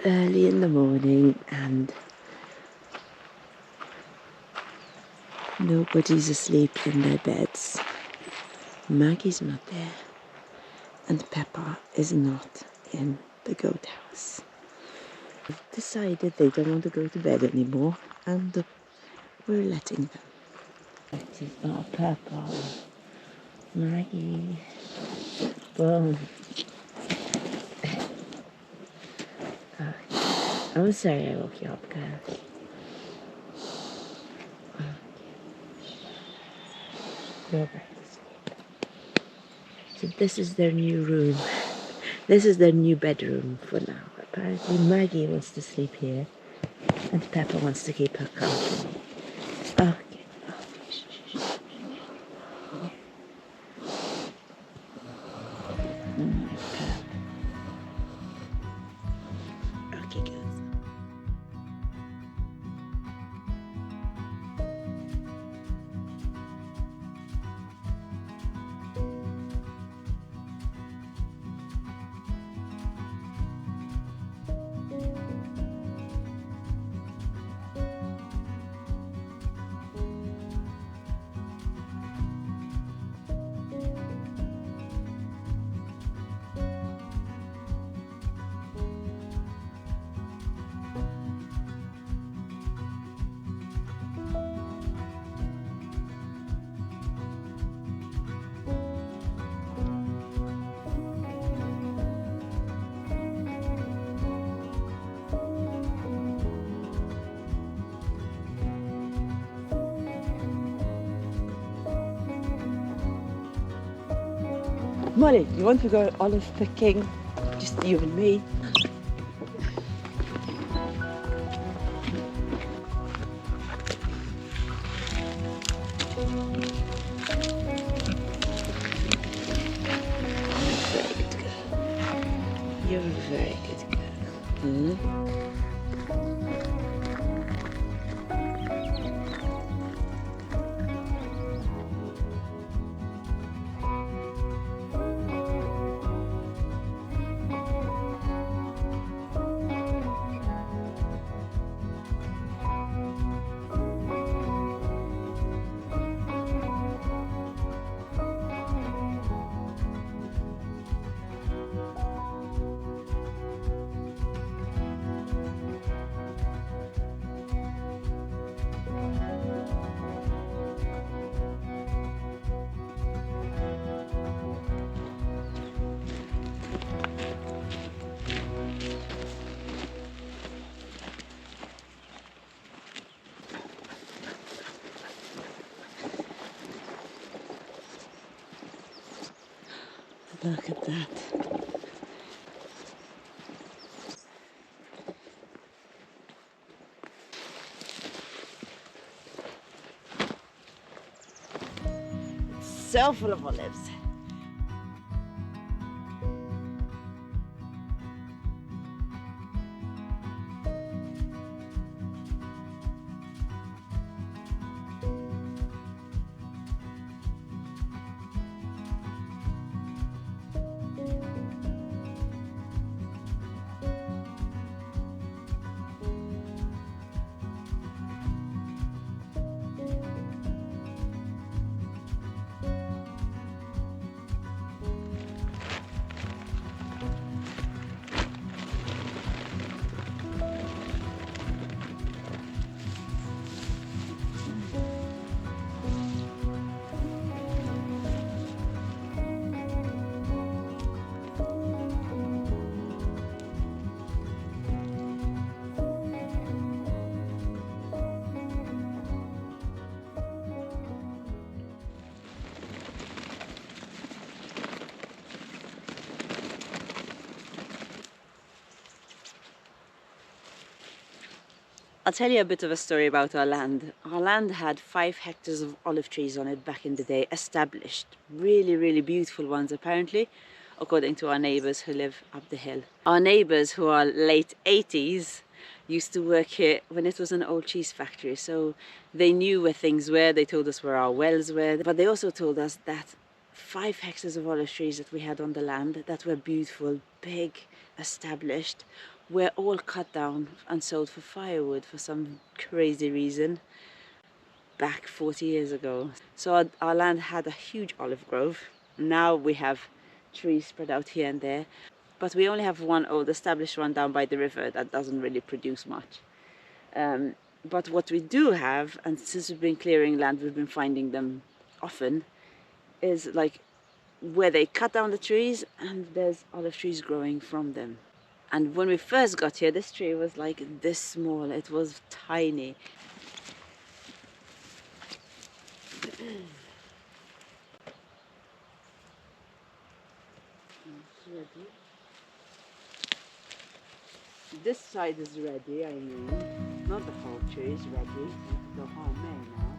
early in the morning and nobody's asleep in their beds. Maggie's not there and Peppa is not in the goat house. They've decided they don't want to go to bed anymore and we're letting them. That is not Peppa. Maggie. Boom. I'm sorry I woke you up, girl. You're right. So this is their new room. This is their new bedroom for now. Apparently Maggie wants to sleep here and Peppa wants to keep her company. Okay. Okay, guys. Molly, you want to go olive picking? Just you and me. Very good girl. You're a very good girl. Look at that. It's so full of olives. I'll tell you a bit of a story about our land. Our land had 5 hectares of olive trees on it back in the day, established. Really, really beautiful ones apparently, according to our neighbours who live up the hill. Our neighbours, who are late 80s, used to work here when it was an old cheese factory, so they knew where things were. They told us where our wells were, but they also told us that 5 hectares of olive trees that we had on the land that were beautiful, big, established, were all cut down and sold for firewood for some crazy reason back 40 years ago. So our land had a huge olive grove. Now we have trees spread out here and there, but we only have one old established one down by the river that doesn't really produce much. But what we do have, and since we've been clearing land, we've been finding them often, is like where they cut down the trees and there's olive trees growing from them. And when we first got here, this tree was like this small. It was tiny. Ready. This side is ready, I mean. Not the whole tree is ready. The whole May now.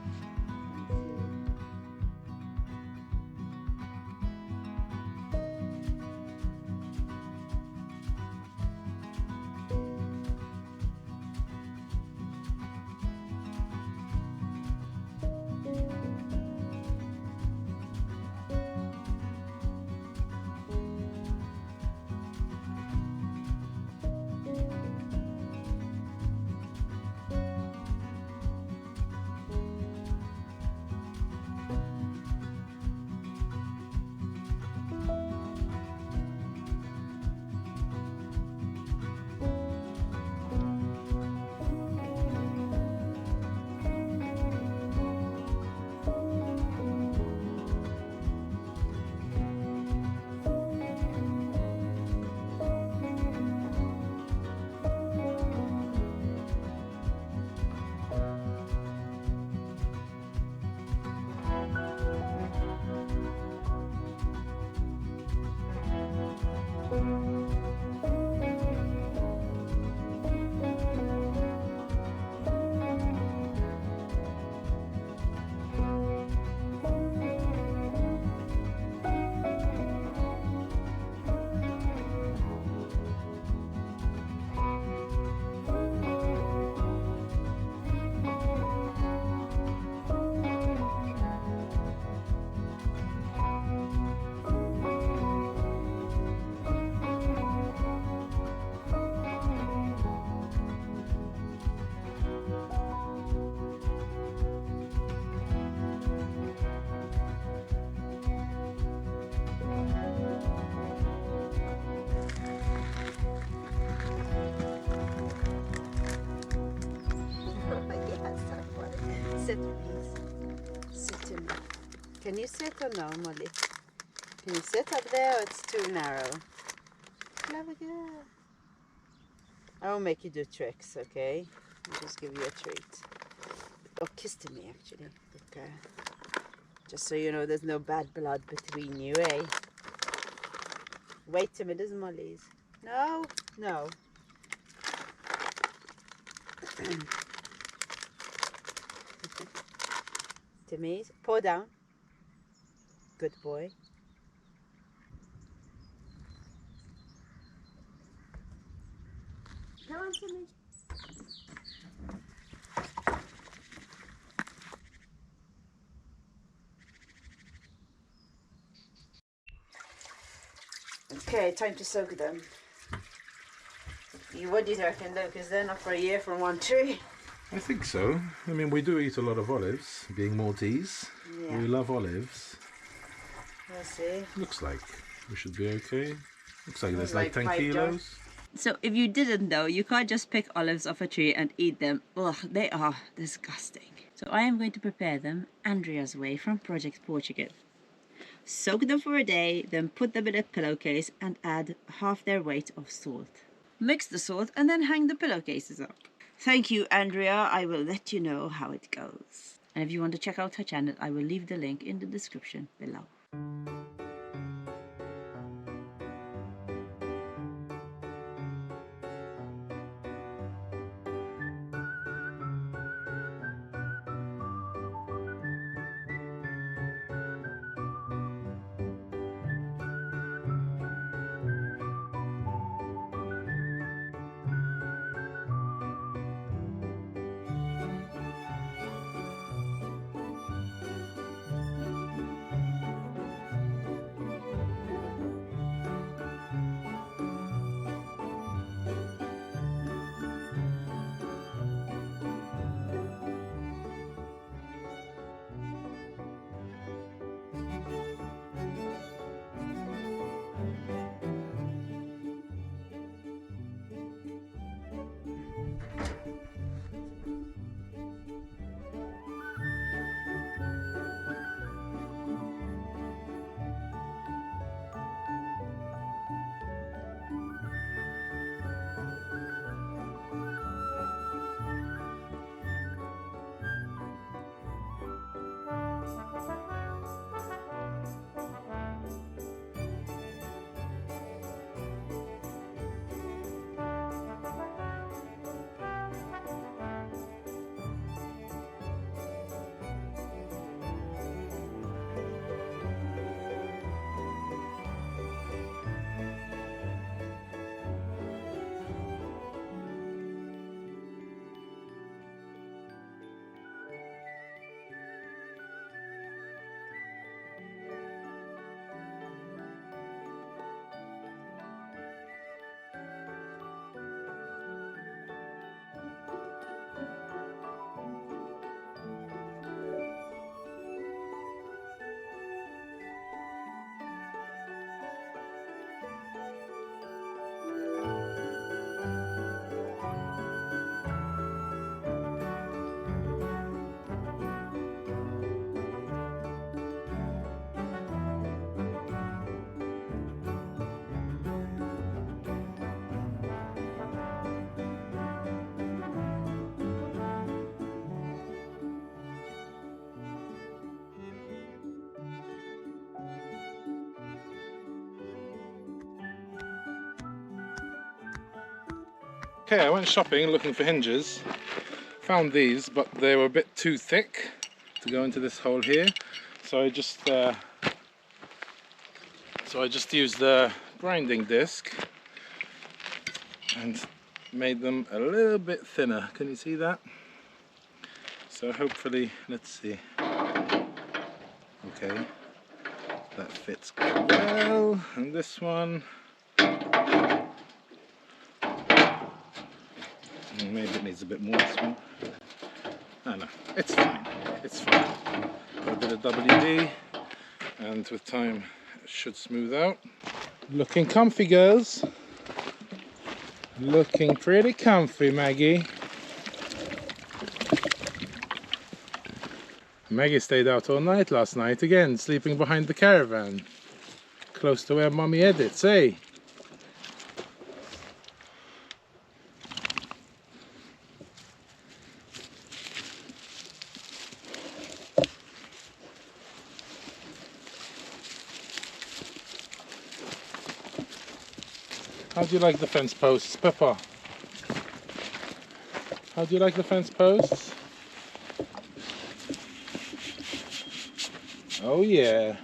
Sit, please. Sit in. Can you sit or no, Molly? Can you sit up there or it's too narrow? Clever girl. I won't make you do tricks, okay? I'll just give you a treat. Or kiss to me, actually. Okay. Just so you know there's no bad blood between you, eh? Wait till it is Molly's. No, no. Timmy's. Pour down. Good boy. Come on, Timmy. Okay, time to soak them. What do you reckon, though? Because they're not for a year from one tree. I think so. I mean, we do eat a lot of olives, being Maltese. Yeah. We love olives. We'll see. Looks like we should be okay. Looks like there's Like like 10 5 kilos. jars. So if you didn't know, you can't just pick olives off a tree and eat them. Ugh, they are disgusting. So I am going to prepare them Andrea's way from Project Portugal. Soak them for a day, then put them in a pillowcase and add half their weight of salt. Mix the salt and then hang the pillowcases up. Thank you, Andrea. I will let you know how it goes. And if you want to check out her channel, I will leave the link in the description below. Okay, I went shopping looking for hinges. Found these, but they were a bit too thick to go into this hole here. So I just used the grinding disc and made them a little bit thinner. Can you see that? So hopefully, let's see. Okay, that fits quite well. And this one, maybe it needs a bit more, this one. No, it's fine. It's fine. Got a bit of WD, and with time it should smooth out. Looking comfy, girls. Looking pretty comfy, Maggie. Maggie stayed out all night last night again, sleeping behind the caravan. Close to where Mommy edits, eh? How do you like the fence posts, Peppa? How do you like the fence posts? Oh yeah.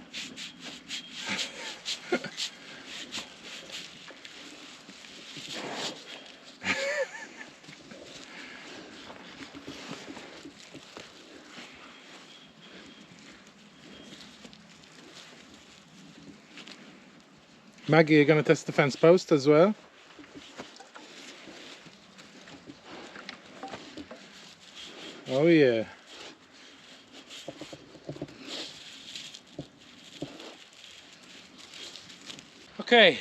Maggie, you're going to test the fence post as well? Oh yeah. Okay,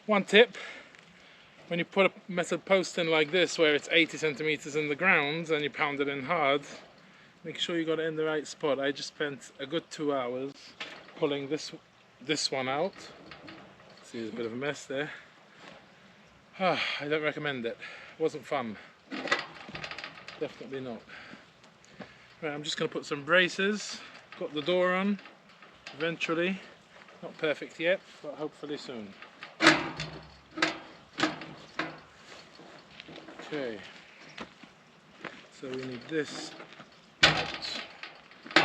one tip. When you put a metal post in like this, where it's 80 centimeters in the ground and you pound it in hard, make sure you got it in the right spot. I just spent a good 2 hours pulling this one out. See, there's a bit of a mess there. I don't recommend it. It wasn't fun. Definitely not. Right, I'm just going to put some braces. Got the door on. Eventually. Not perfect yet, but hopefully soon. Okay. So we need this out. Do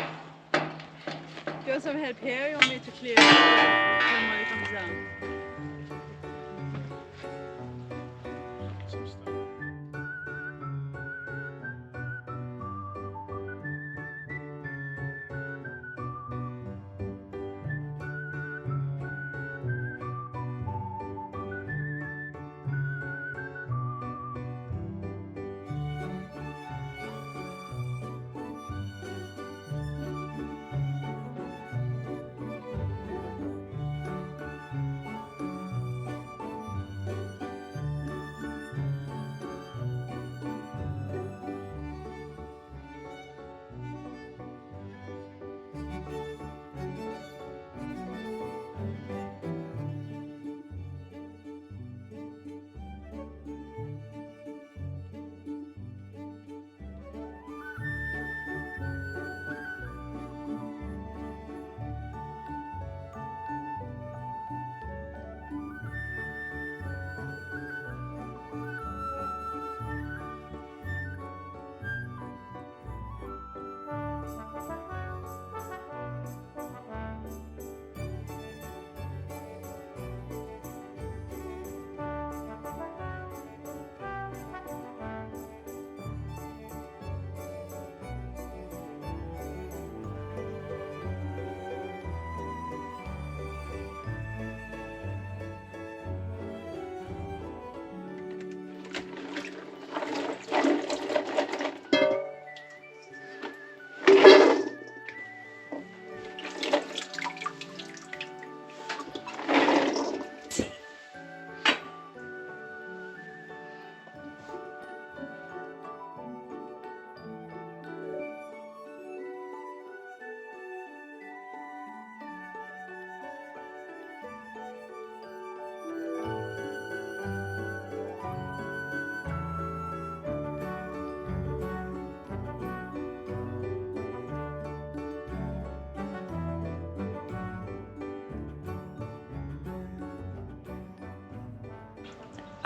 you want some help here? You want me to clear it when it comes down? Some stuff.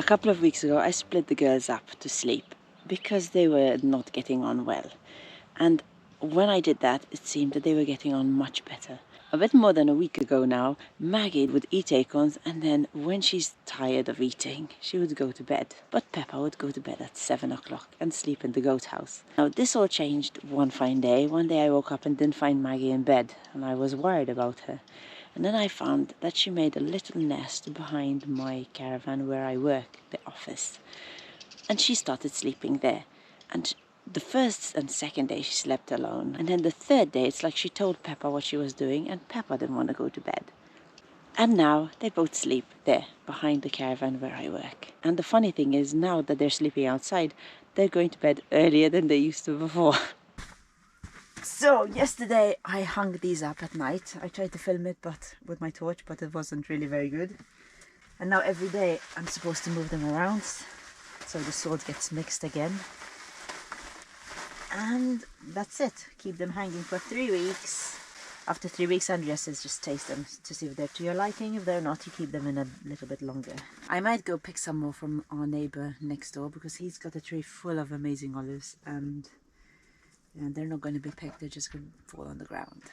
couple of weeks ago, I split the girls up to sleep because they were not getting on well. And when I did that, it seemed that they were getting on much better. A bit more than a week ago now, Maggie would eat acorns, and then when she's tired of eating, she would go to bed. But Peppa would go to bed at 7 o'clock and sleep in the goat house. Now, this all changed one fine day. One day I woke up and didn't find Maggie in bed, and I was worried about her. And then I found that she made a little nest behind my caravan where I work, the office. And she started sleeping there. And the first and second day she slept alone. And then the third day it's like she told Peppa what she was doing, and Peppa didn't want to go to bed. And now they both sleep there, behind the caravan where I work. And the funny thing is, now that they're sleeping outside, they're going to bed earlier than they used to before. So yesterday I hung these up at night. I tried to film it with my torch, but it wasn't really very good. And now every day I'm supposed to move them around so the sword gets mixed again. And that's it. Keep them hanging for 3 weeks. After 3 weeks, ANREAS says just taste them to see if they're to your liking. If they're not, you keep them in a little bit longer. I might go pick some more from our neighbour next door, because he's got a tree full of amazing olives, and they're not going to be picked, they're just going to fall on the ground.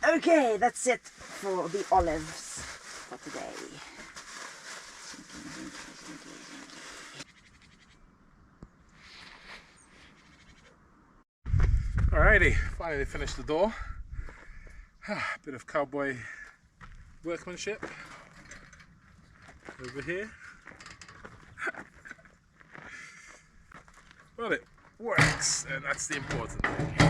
Okay, that's it for the olives for today. Alrighty, finally finished the door. Bit of cowboy workmanship over here. Well, it works, and that's the important thing.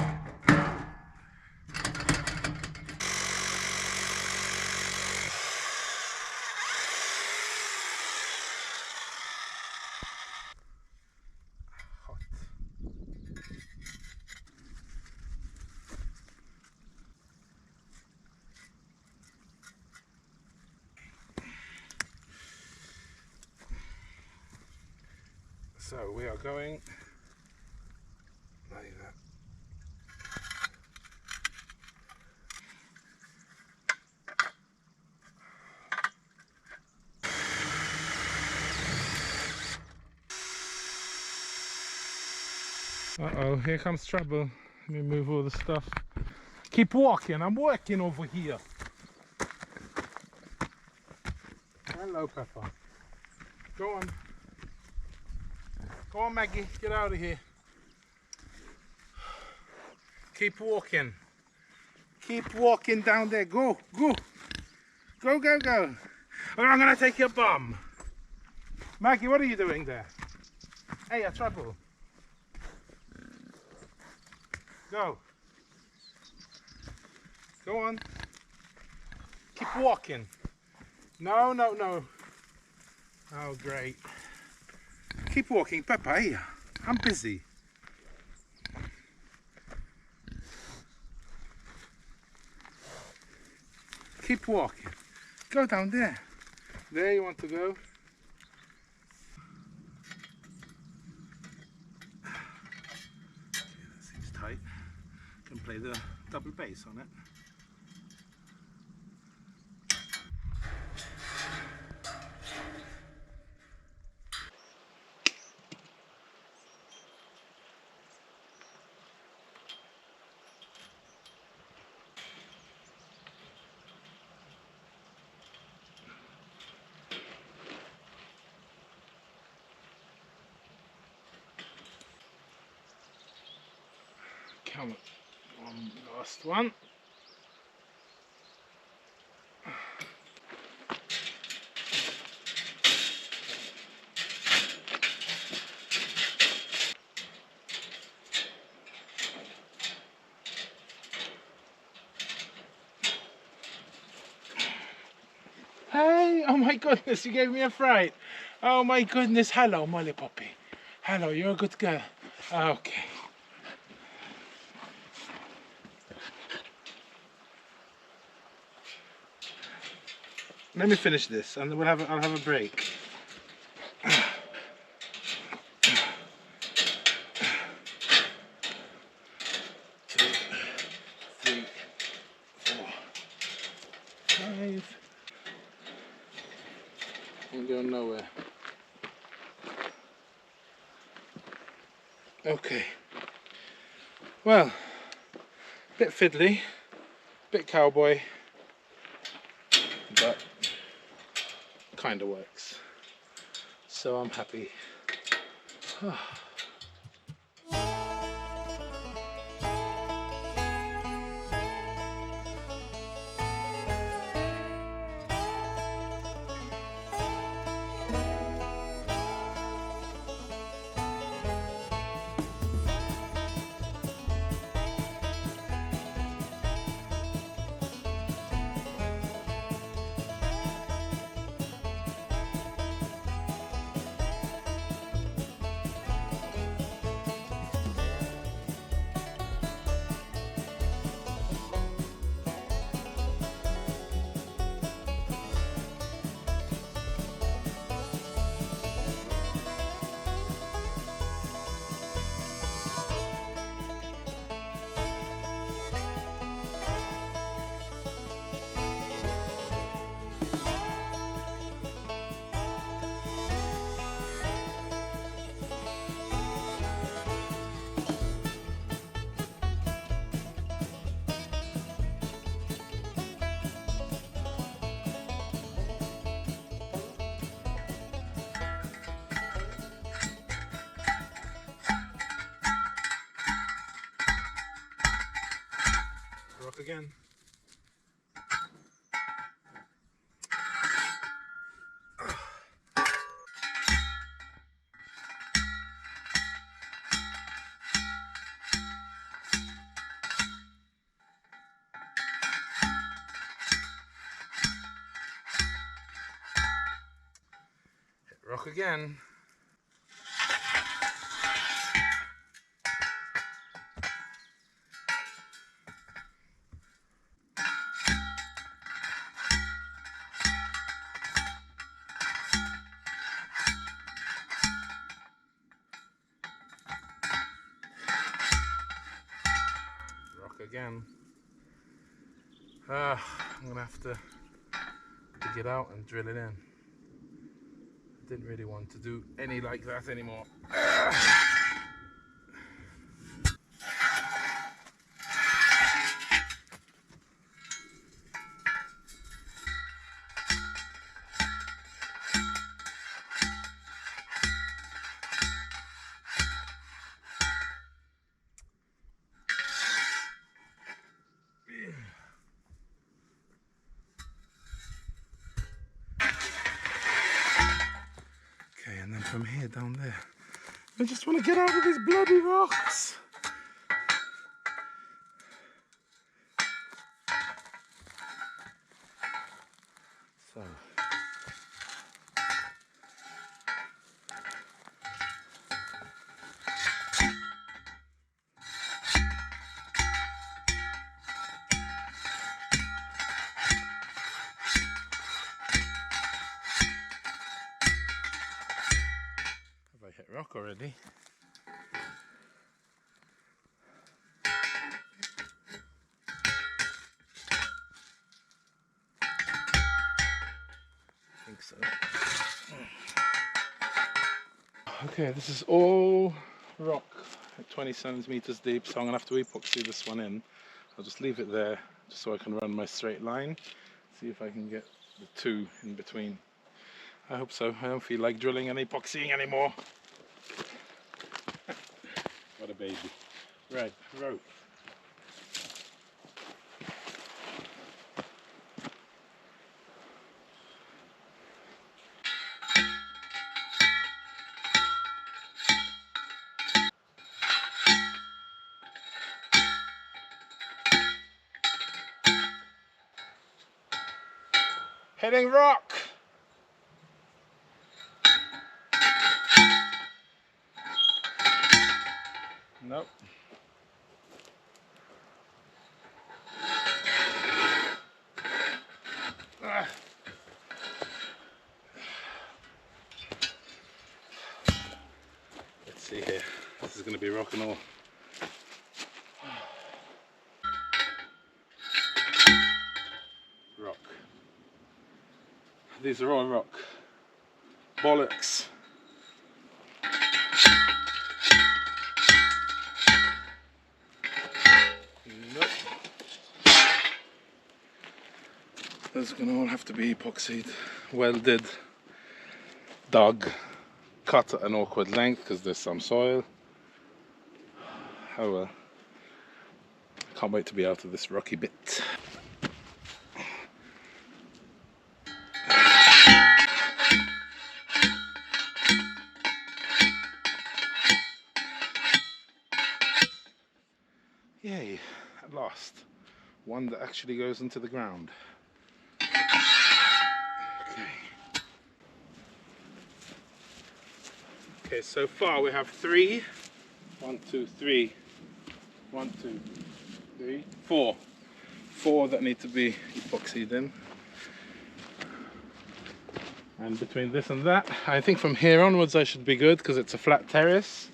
So we are going like that. Uh-oh, here comes trouble. Let me move all the stuff. Keep walking, I'm working over here. Hello, Peppa. Go on. Go on, Maggie, get out of here. Keep walking. Keep walking down there. Go, go. Go, go, go. Or I'm gonna take your bum. Maggie, what are you doing there? Hey, a trouble. Go. Go on. Keep walking. No, no, no. Oh, great. Keep walking, Peppa, here. I'm busy. Keep walking. Go down there. There you want to go. Okay, that seems tight. Can play the double bass on it. Come on, one last one. Hey, oh my goodness, you gave me a fright. Oh my goodness, hello, Molly Poppy. Hello, you're a good girl. Okay. Let me finish this, and I'll have a break. 2, 3, 4, 5. I'm going nowhere. Okay. Well, bit fiddly, bit cowboy, but kind of works. So I'm happy. Rock again. Rock again. Rock again. I'm gonna have to dig it out and drill it in. I didn't really want to do any like that anymore. Okay, and then from here down there, I just want to get out of these bloody rocks. So, have I hit rock already? I think so. Okay, this is all rock at 20 centimeters deep, so I'm gonna have to epoxy this one in. I'll just leave it there just so I can run my straight line. See if I can get the two in between. I hope so. I don't feel like drilling and epoxying anymore. What a baby. Right, rope. Hitting rock! Nope. Ah. Let's see here. This is going to be rock and all. Rock. These are all rock. Bollocks. Those are going to all have to be epoxied, welded, dug, cut at an awkward length because there's some soil. Oh well. Can't wait to be out of this rocky bit. Yay, at last. One that actually goes into the ground. Okay, so far we have 3. 1, 2, 3. 1, 2, 3, 4. 4 that need to be epoxied in. And between this and that, I think from here onwards I should be good because it's a flat terrace.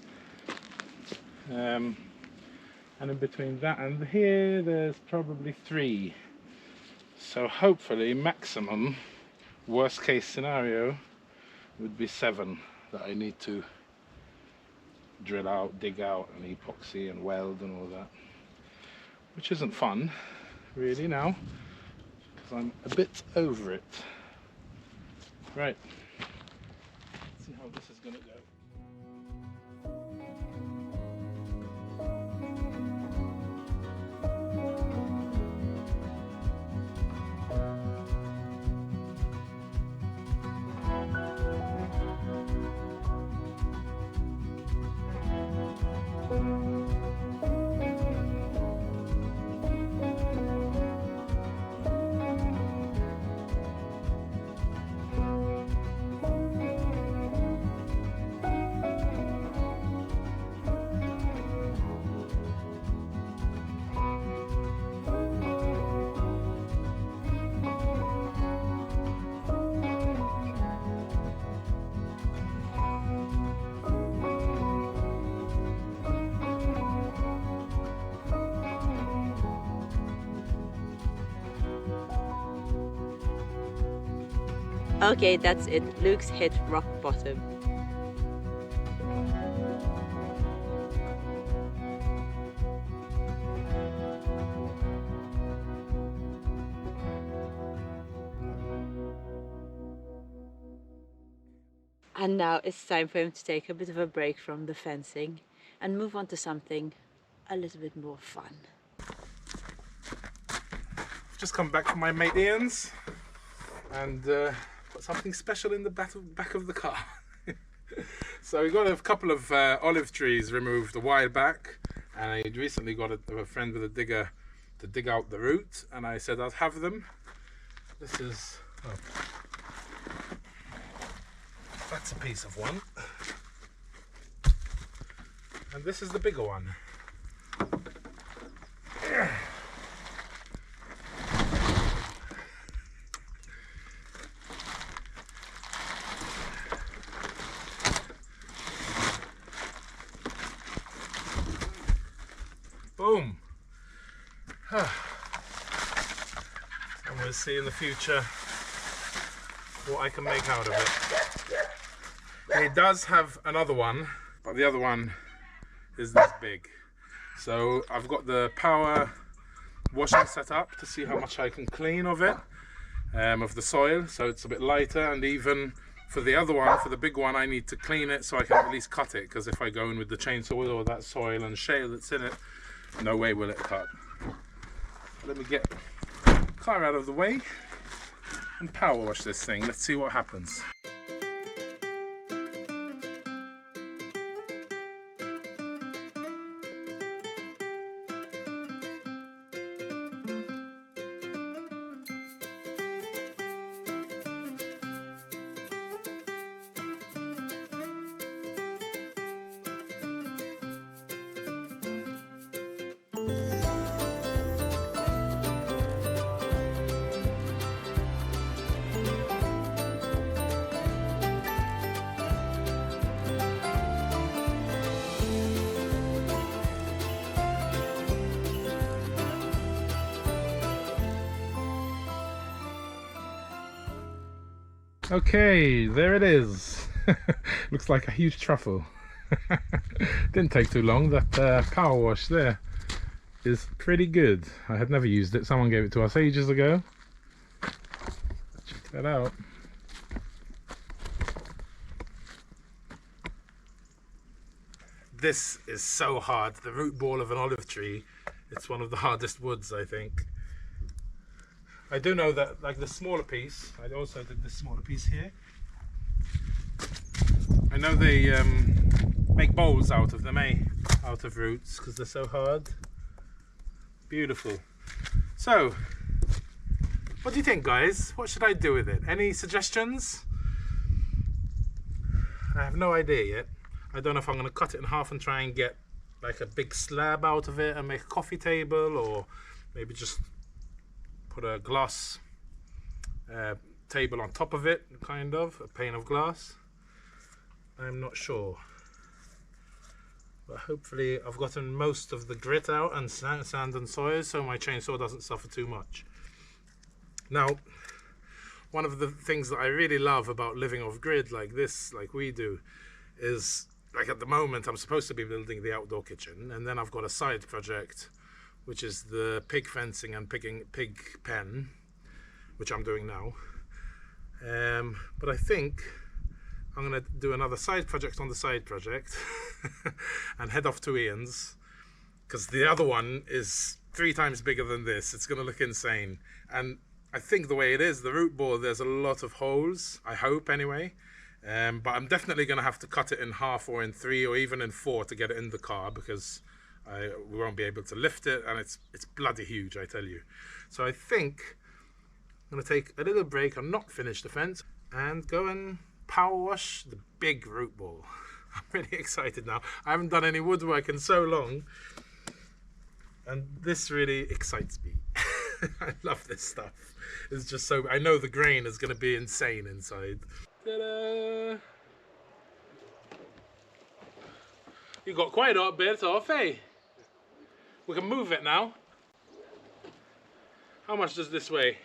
And in between that and here, there's probably 3. So hopefully, maximum, worst case scenario, would be 7 that I need to drill out, dig out, and epoxy and weld and all that. Which isn't fun, really, now, because I'm a bit over it. Right, let's see how this is going to go. Okay, that's it. Luke's hit rock bottom. And now it's time for him to take a bit of a break from the fencing and move on to something a little bit more fun. I've just come back from my mate Ian's and got something special in the back of the car. So we got a couple of olive trees removed a while back, and I recently got a friend with a digger to dig out the root, and I said I'd have them. This is... oh. That's a piece of one. And this is the bigger one. Boom. And we'll see in the future what I can make out of it. It does have another one, but the other one is this big. So I've got the power washing set up to see how much I can clean of it, of the soil, so it's a bit lighter. And even for the other one, for the big one, I need to clean it so I can at least cut it, because if I go in with the chainsaw with all that soil and shale that's in it, no way will it cut. Let me get the car out of the way and power wash this thing. Let's see what happens. Okay, there it is. Looks like a huge truffle. Didn't take too long. That power wash there is pretty good. I had never used it. Someone gave it to us ages ago. that out. This is so hard. The root ball of an olive tree, it's one of the hardest woods, I think. I do know that, like the smaller piece, I also did this smaller piece here. I know they make bowls out of them, out of roots, because they're so hard. Beautiful. So, what do you think, guys? What should I do with it? Any suggestions? I have no idea yet. I don't know if I'm going to cut it in half and try and get like a big slab out of it and make a coffee table, or maybe just put a glass table on top of it, kind of, a pane of glass. I'm not sure. But hopefully I've gotten most of the grit out and sand and soil, so my chainsaw doesn't suffer too much. Now, one of the things that I really love about living off grid like this, like we do, is like at the moment I'm supposed to be building the outdoor kitchen, and then I've got a side project which is the pig fencing and pig pen, which I'm doing now. But I think I'm going to do another side project on the side project and head off to Ian's, because the other one is 3 times bigger than this. It's going to look insane. And I think the way it is, the root ball, there's a lot of holes, I hope anyway. But I'm definitely going to have to cut it in half or in 3 or even in 4 to get it in the car, because we won't be able to lift it, and it's bloody huge, I tell you. So I think I'm going to take a little break and not finish the fence and go and power wash the big root ball. I'm really excited now. I haven't done any woodwork in so long, and this really excites me. I love this stuff. It's just so, I know the grain is going to be insane inside. Ta-da! You got quite a bit off, eh? We can move it now. How much does this weigh?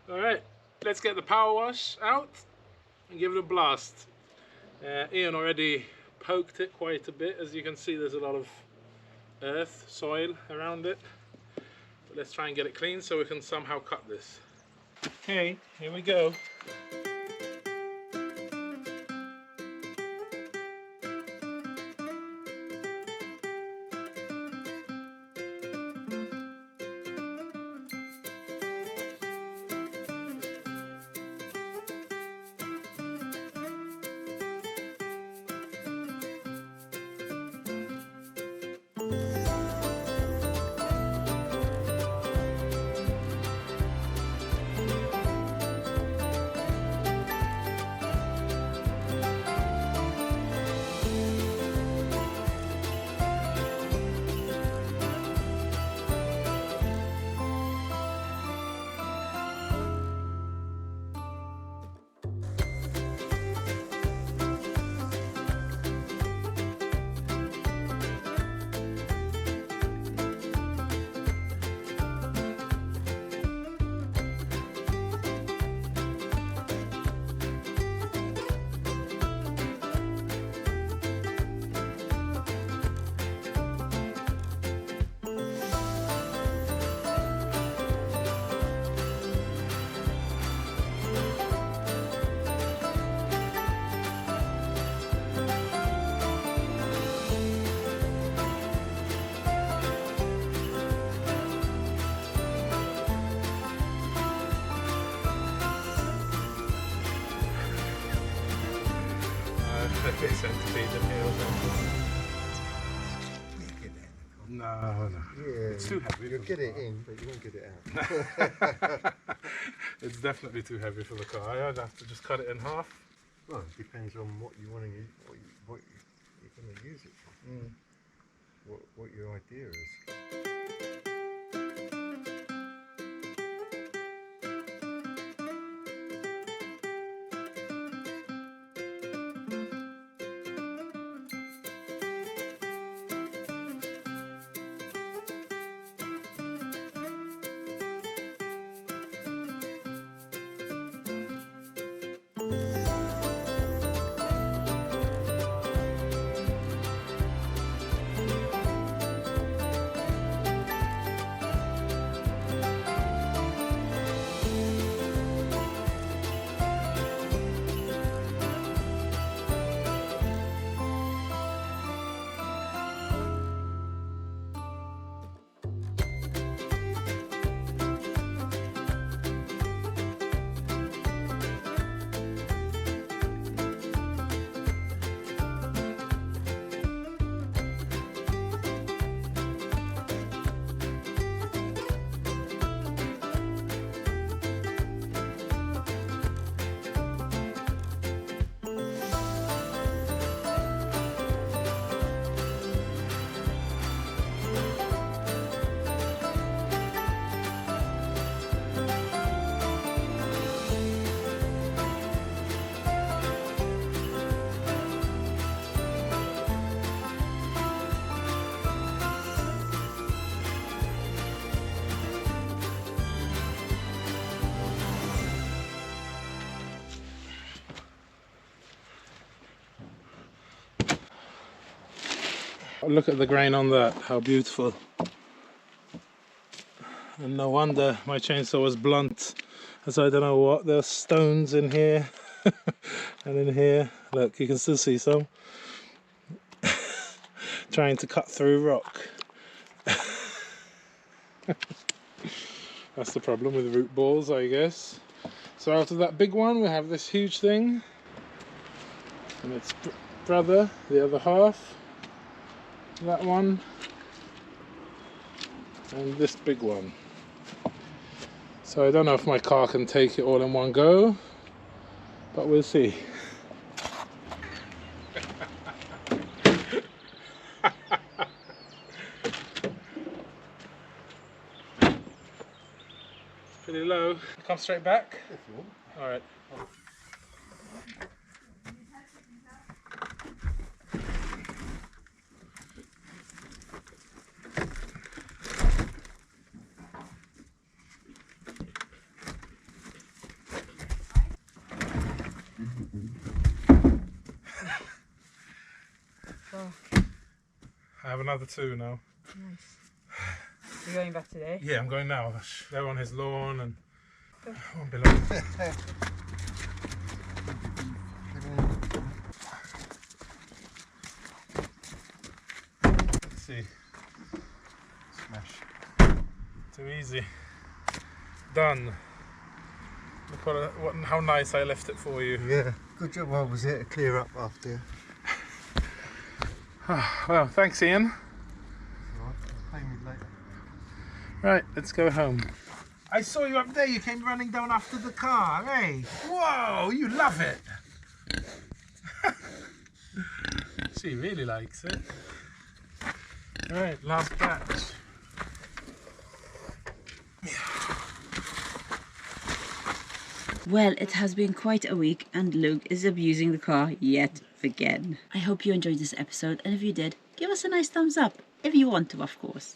Alright, let's get the power wash out and give it a blast. Ian already poked it quite a bit. As you can see, there's a lot of earth, soil around it. But let's try and get it clean so we can somehow cut this. Okay, here we go. Centipede in here or something. No. Yeah, It's too heavy. You'll get it in, but you won't get it out. It's definitely too heavy for the car. I'd have to just cut it in half. Well, it depends on what you want to use, what you're going to use it for. What your idea is. look at the grain on that, how beautiful. And no wonder my chainsaw was blunt, as I don't know what, there's stones in here and in here. Look, you can still see some. Trying to cut through rock. That's the problem with root balls, I guess. So after that big one, we have this huge thing. And its brother, the other half. That one. And this big one. So I don't know if my car can take it all in one go, but we'll see. Pretty low. Come straight back? If you want. Alright. I have another 2 now. Nice. You're going back today? Yeah, I'm going now. They're on his lawn and I won't be long. Let's see. Smash. Too easy. Done. Look how nice I left it for you. Yeah, good job I was here to clear up after you. Well, thanks Ian. Alright, pay me later. Right, let's go home. I saw you up there, you came running down after the car, eh? Whoa, you love it! She really likes it. Right, last batch. Well, it has been quite a week and Luke is abusing the car yet again. I hope you enjoyed this episode, and if you did, give us a nice thumbs up, if you want to, of course.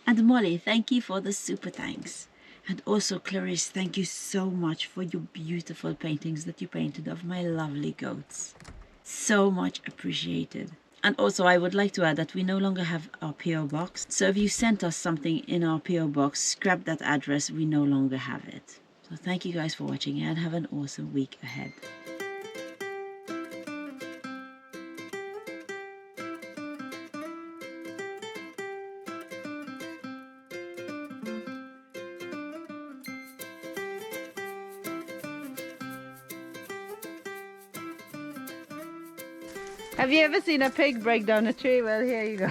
And Molly, thank you for the super thanks. And also Clarice, thank you so much for your beautiful paintings that you painted of my lovely goats. So much appreciated. And also I would like to add that we no longer have our PO box. So if you sent us something in our PO box, scrap that address, we no longer have it. So thank you guys for watching and have an awesome week ahead. Have you ever seen a pig break down a tree? Well, here you go.